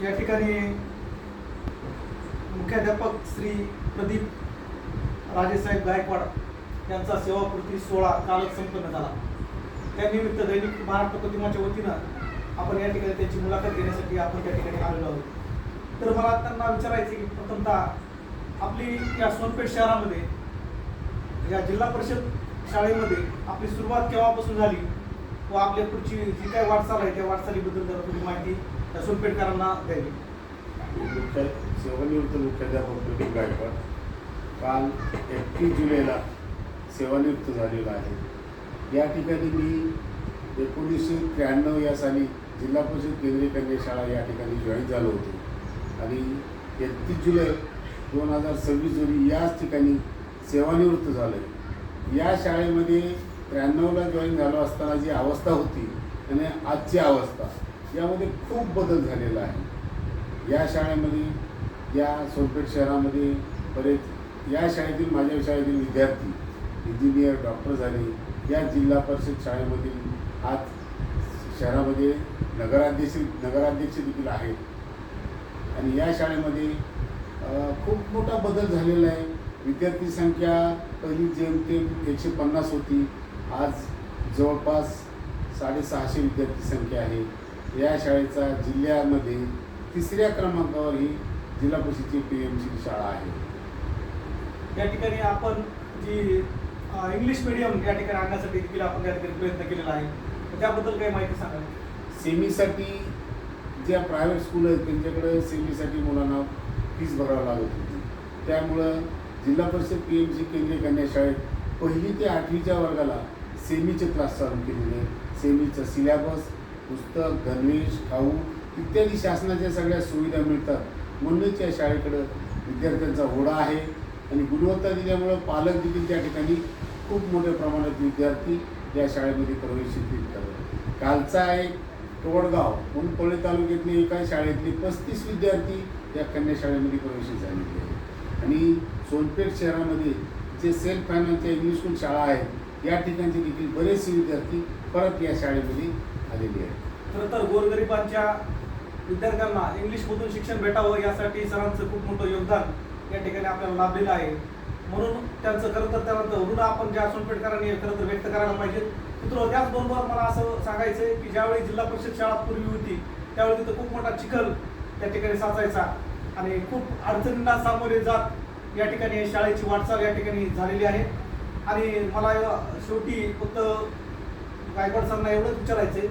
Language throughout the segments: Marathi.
या ठिकाणी मुख्याध्यापक श्री प्रदीप राजेसाहेब गायकवाड यांचा सेवापूर्ती सोहळा कालच संपन्न झाला. त्यानिमित्त दैनिक महाराष्ट्र प्रतिमाच्या वतीनं आपण या ठिकाणी त्यांची मुलाखत घेण्यासाठी आपण त्या ठिकाणी आलेलो आहोत. तर मला त्यांना विचारायचे की प्रथमतः आपली या सोनपेठ शहरामध्ये या जिल्हा परिषद शाळेमध्ये आपली सुरुवात केव्हापासून झाली व आपल्या पुढची जी काय वाटचाल आहे त्या वाटचालीबद्दल जरा थोडी माहिती त्या सोनपेठकरांना द्यावी. सेवानिवृत्त मुख्याध्यापक प्रदीप गायकवाड काल 31 जुलैला सेवानिवृत्त झालेला आहे. या ठिकाणी मी 1993 या साली जिल्हा परिषद केंद्रीय कन्या शाळा या ठिकाणी जॉईन झालो होतो आणि 31 जुलै 2026 रोजी याच ठिकाणी सेवानिवृत्त झालो आहे. या शाळेमध्ये 93ला जॉईन झालो असताना जी अवस्था होती आणि आजची अवस्था यामध्ये खूप बदल झालेला आहे. या शाळेमध्ये या सोनपेठ शहरामध्ये बरेच या शाळेतील माझ्या शाळेतील विद्यार्थी इंजिनियर डॉक्टर झाले. या जिल्हा परिषद शाळेमधील आज शहरामध्ये नगराध्यक्ष देखील आहेत आणि या शाळेमध्ये खूप मोठा बदल झालेला आहे. विद्यार्थी संख्या पहिली जेमतेम 150 होती, आज जवळपास 650 विद्यार्थी संख्या आहे. या शाळेचा जिल्ह्यामध्ये 3ऱ्या क्रमांकावर ही जिल्हा परिषदेची PMC शाळा आहे. या ठिकाणी आपण जी इंग्लिश मीडियम या ठिकाणी आणण्यासाठी देखील आपण त्या ठिकाणी प्रयत्न केलेला आहे, त्याबद्दल काही माहिती सांगा. सेमीसाठी ज्या प्रायव्हेट स्कूल आहेत त्यांच्याकडे सेमीसाठी मुलांना फीस भरावं लागत होती. त्यामुळं जिल्हा परिषद PMC केंद्रीय कन्या शाळेत 1ली ते 8वीच्या वर्गाला सेमीचे क्लास चालू केलेले. सेमीचं सिलॅबस, पुस्तक, गणवेश, खाऊ इत्यादी शासनाच्या सगळ्या सुविधा मिळतात म्हणूनच या शाळेकडं विद्यार्थ्यांचा ओढा आहे आणि गुणवत्ता दिल्यामुळं पालक देखील त्या ठिकाणी खूप मोठ्या प्रमाणात विद्यार्थी या शाळेमध्ये प्रवेश करतात. कालचा एक टोळगाव म्हणून पळी तालुक्यातले एका शाळेतले 35 विद्यार्थी या कन्या शाळेमध्ये प्रवेशित झालेले आहेत. आणि सोनपेठ शहरामध्ये जे सेल्फ फायनान्सच्या इंग्लिश स्कूल शाळा आहेत या ठिकाणचे देखील बरेचसे विद्यार्थी परत या शाळेमध्ये आलेले आहेत. खरं तर गोरगरिबांच्या विद्यार्थ्यांना इंग्लिशमधून शिक्षण भेटावं यासाठी सरांचं खूप मोठं योगदान या ठिकाणी आपल्याला लाभलेलं आहे. म्हणून त्यांचं खरं तर त्यानंतर ऋण आपण ज्या सोनपेठकरांनी खरं तर व्यक्त करायला पाहिजे. मित्र, त्याचबरोबर मला असं सांगायचं आहे की ज्यावेळी जिल्हा परिषद शाळा पूर्वी होती त्यावेळी तिथं खूप मोठा चिखल त्या ठिकाणी साचायचा आणि खूप अडचणींना सामोरे जात या ठिकाणी शाळेची वाटचाल या ठिकाणी झालेली आहे. आणि मला शेवटी फक्त गायकवाड सरांना एवढंच विचारायचं आहे,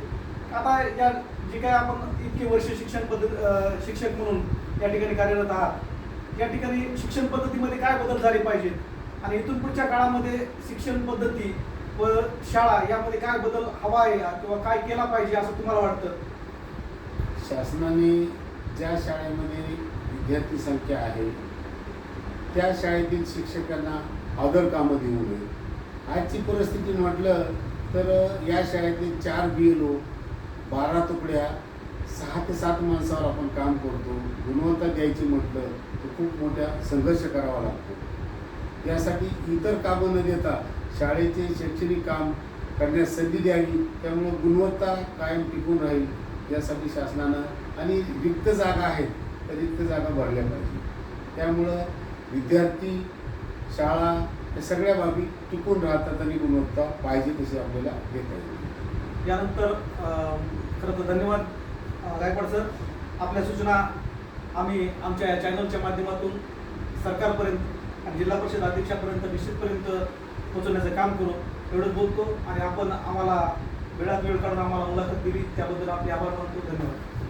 आता या जे काय आपण इतके वर्ष शिक्षक म्हणून या ठिकाणी कार्यरत आहात, या ठिकाणी शिक्षण पद्धतीमध्ये काय बदल झाले पाहिजेत आणि इथून पुढच्या काळामध्ये शिक्षण पद्धती व शाळा यामध्ये काय बदल हवा आहे किंवा काय केला पाहिजे असं तुम्हाला वाटतं? शासनाने ज्या शाळेमध्ये विद्यार्थी संख्या आहे त्या शाळेतील शिक्षकांना ऑदर कामं देऊ नये. आजची परिस्थिती म्हटलं तर या शाळेतले 4 BLO, 12 तुकड्या, 6 ते 7 माणसावर आपण काम करतो. गुणवत्ता द्यायची म्हटलं तर खूप मोठा संघर्ष करावा लागतो. यासाठी इतर कामं न देता शाळेचे शैक्षणिक काम करण्यास संधी द्यावी, त्यामुळं गुणवत्ता कायम टिकून राहील यासाठी शासनानं आणि रिक्त जागा आहेत त्या रिक्त जागा भरल्या पाहिजे. त्यामुळं विद्यार्थी, शाळा या सगळ्या बाबी टिकून राहतात आणि गुणवत्ता पाहिजे तशी आपल्याला घेता येईल. यानंतर खरं तर धन्यवाद गायकवाड सर. आपल्या सूचना आम्ही आमच्या या चॅनलच्या माध्यमातून सरकारपर्यंत आणि जिल्हा परिषद अध्यक्षापर्यंत निश्चितपर्यंत पोहोचवण्याचं काम करू एवढंच बोलतो आणि आपण आम्हाला वेळात वेळ काढून आम्हाला मुलाखत दिली त्याबद्दल आपले आभार मानतो. धन्यवाद.